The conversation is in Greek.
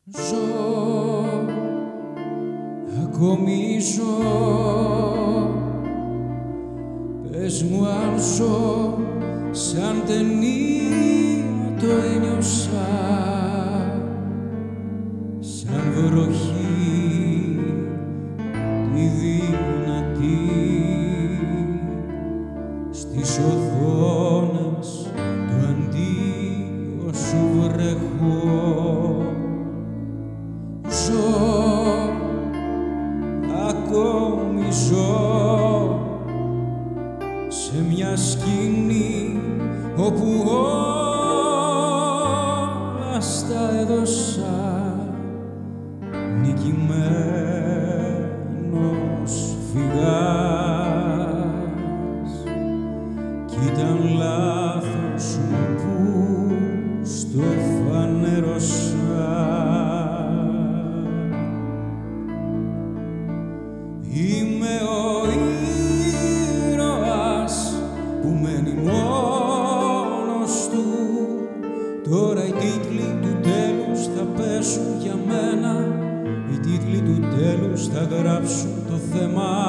Ζω, ακόμη ζω. Πες μου αν ζω, σαν ταινία το ένιωσα, σαν βροχή τη δυνατή στις οθόνες του αντίο σου βρεχώ. Ζω, ακόμη ζω, σε μια σκηνή όπου όλα στα έδωσα, νικημένος φυγάς, κι ήταν λάθος μου που στο φανέρωσα. Είμαι ο ήρωας που μένει μόνος του. Τώρα οι τίτλοι του τέλους θα πέσουν για μένα, οι τίτλοι του τέλους θα γράψουν το θέμα